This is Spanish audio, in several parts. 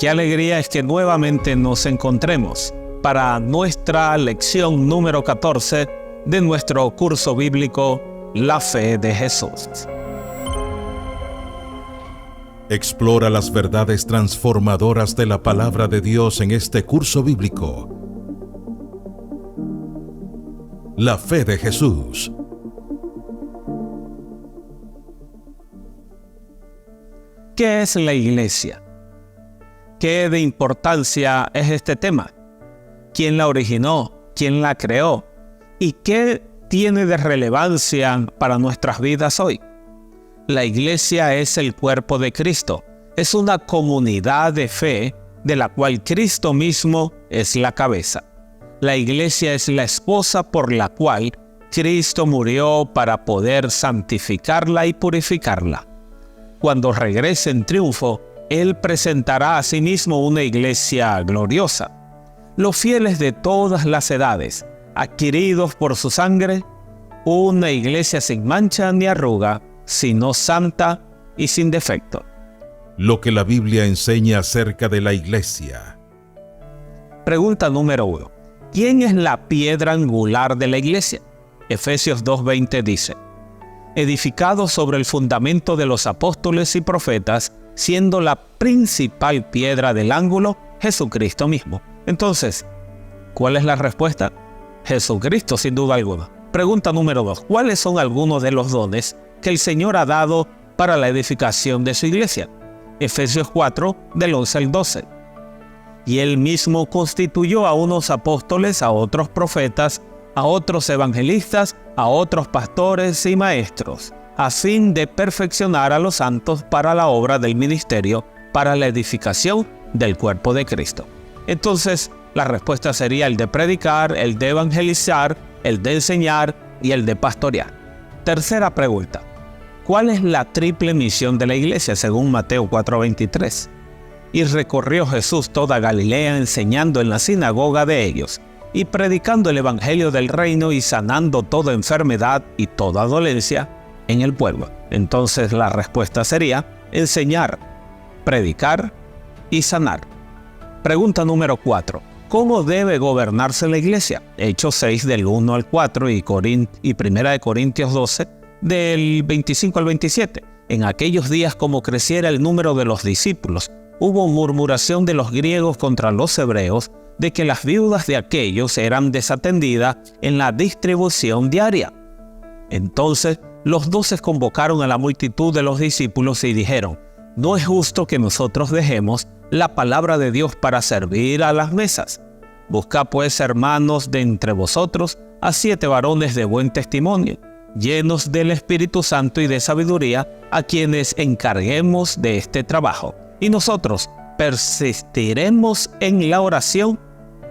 Qué alegría es que nuevamente nos encontremos para nuestra lección número 14 de nuestro curso bíblico La Fe de Jesús. Explora las verdades transformadoras de la palabra de Dios en este curso bíblico. La Fe de Jesús. ¿Qué es la iglesia? ¿Qué de importancia es este tema? ¿Quién la originó? ¿Quién la creó? ¿Y qué tiene de relevancia para nuestras vidas hoy? La iglesia es el cuerpo de Cristo. Es una comunidad de fe de la cual Cristo mismo es la cabeza. La iglesia es la esposa por la cual Cristo murió para poder santificarla y purificarla. Cuando regrese en triunfo, Él presentará a sí mismo una iglesia gloriosa. Los fieles de todas las edades, adquiridos por su sangre, una iglesia sin mancha ni arruga, sino santa y sin defecto. Lo que la Biblia enseña acerca de la iglesia. Pregunta número 1. ¿Quién es la piedra angular de la iglesia? Efesios 2:20 dice: edificado sobre el fundamento de los apóstoles y profetas, siendo la principal piedra del ángulo, Jesucristo mismo. Entonces, ¿cuál es la respuesta? Jesucristo, sin duda alguna. Pregunta número 2. ¿Cuáles son algunos de los dones que el Señor ha dado para la edificación de su iglesia? Efesios 4, del 11 al 12. Y Él mismo constituyó a unos apóstoles, a otros profetas, a otros evangelistas, a otros pastores y maestros, a fin de perfeccionar a los santos para la obra del ministerio, para la edificación del cuerpo de Cristo. Entonces, la respuesta sería el de predicar, el de evangelizar, el de enseñar y el de pastorear. Tercera pregunta. ¿Cuál es la triple misión de la iglesia según Mateo 4:23? Y recorrió Jesús toda Galilea enseñando en la sinagoga de ellos, y predicando el evangelio del reino y sanando toda enfermedad y toda dolencia en el pueblo. Entonces la respuesta sería enseñar, predicar y sanar. Pregunta número 4. ¿Cómo debe gobernarse la iglesia? Hechos 6 del 1 al 4 y 1 de Corintios 12 del 25 al 27. En aquellos días, como creciera el número de los discípulos, hubo murmuración de los griegos contra los hebreos, de que las viudas de aquellos eran desatendidas en la distribución diaria. Entonces los 12 convocaron a la multitud de los discípulos y dijeron: no es justo que nosotros dejemos la palabra de Dios para servir a las mesas. Buscad pues, hermanos, de entre vosotros a 7 varones de buen testimonio, llenos del Espíritu Santo y de sabiduría, a quienes encarguemos de este trabajo. Y nosotros persistiremos en la oración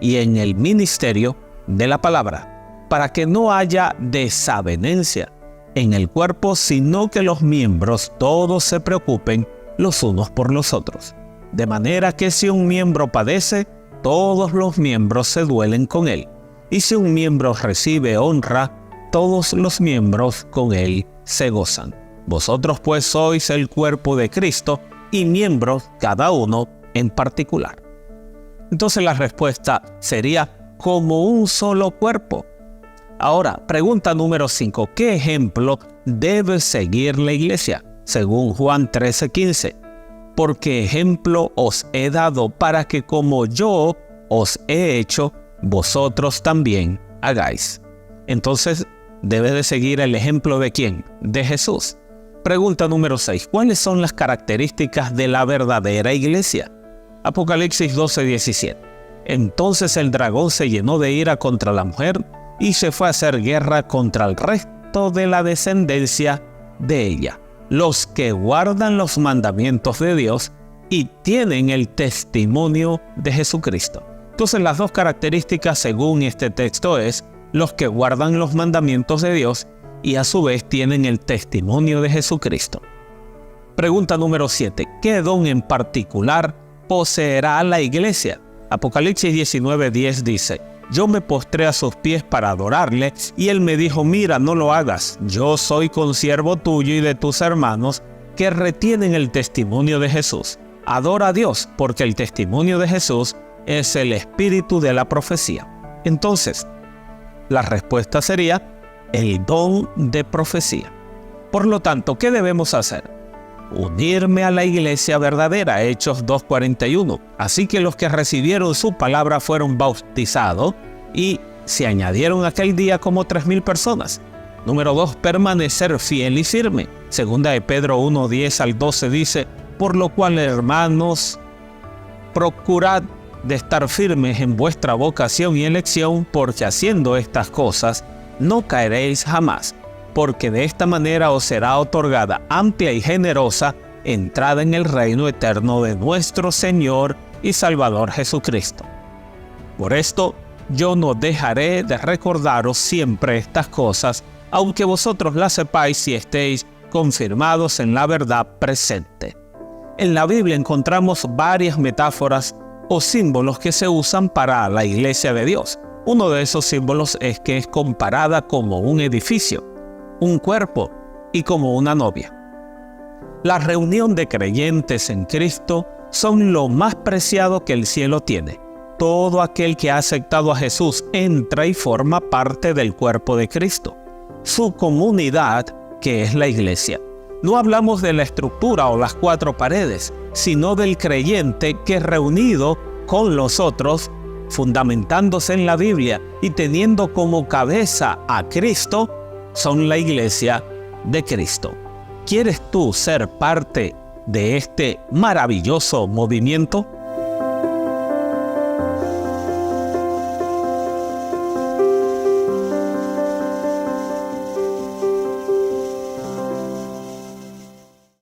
y en el ministerio de la palabra, para que no haya desavenencia en el cuerpo, sino que los miembros todos se preocupen los unos por los otros. De manera que si un miembro padece, todos los miembros se duelen con él. Y si un miembro recibe honra, todos los miembros con él se gozan. Vosotros pues sois el cuerpo de Cristo, y miembros cada uno en particular. Entonces la respuesta sería como un solo cuerpo. Ahora, pregunta número 5. ¿Qué ejemplo debe seguir la iglesia? Según Juan 13:15. Porque ejemplo os he dado para que como yo os he hecho, vosotros también hagáis. Entonces, debe de seguir el ejemplo ¿de quién? De Jesús. Pregunta número 6. ¿Cuáles son las características de la verdadera iglesia? Apocalipsis 12:17. Entonces el dragón se llenó de ira contra la mujer y se fue a hacer guerra contra el resto de la descendencia de ella, los que guardan los mandamientos de Dios y tienen el testimonio de Jesucristo. Entonces las dos características según este texto es los que guardan los mandamientos de Dios y a su vez tienen el testimonio de Jesucristo. Pregunta número 7. ¿Qué don en particular poseerá la iglesia? Apocalipsis 19:10 dice: yo me postré a sus pies para adorarle, y él me dijo: mira, no lo hagas, yo soy consiervo tuyo y de tus hermanos que retienen el testimonio de Jesús. adora a Dios, porque el testimonio de Jesús es el espíritu de la profecía. Entonces, la respuesta sería el don de profecía. Por lo tanto, ¿qué debemos hacer? Unirme a la iglesia verdadera, Hechos 2:41. Así que los que recibieron su palabra fueron bautizados y se añadieron aquel día como 3,000 personas. Número 2, permanecer fiel y firme. Segunda de Pedro 1:10 al 12 dice: por lo cual, hermanos, procurad de estar firmes en vuestra vocación y elección, porque haciendo estas cosas no caeréis jamás, porque de esta manera os será otorgada amplia y generosa entrada en el reino eterno de nuestro Señor y Salvador Jesucristo. Por esto, yo no dejaré de recordaros siempre estas cosas, aunque vosotros las sepáis y estéis confirmados en la verdad presente. En la Biblia encontramos varias metáforas o símbolos que se usan para la iglesia de Dios. Uno de esos símbolos es que es comparada como un edificio, un cuerpo y como una novia. La reunión de creyentes en Cristo son lo más preciado que el cielo tiene. Todo aquel que ha aceptado a Jesús entra y forma parte del cuerpo de Cristo, su comunidad, que es la iglesia. No hablamos de la estructura o las 4 paredes, sino del creyente que reunido con los otros, fundamentándose en la Biblia y teniendo como cabeza a Cristo, son la iglesia de Cristo. ¿Quieres tú ser parte de este maravilloso movimiento?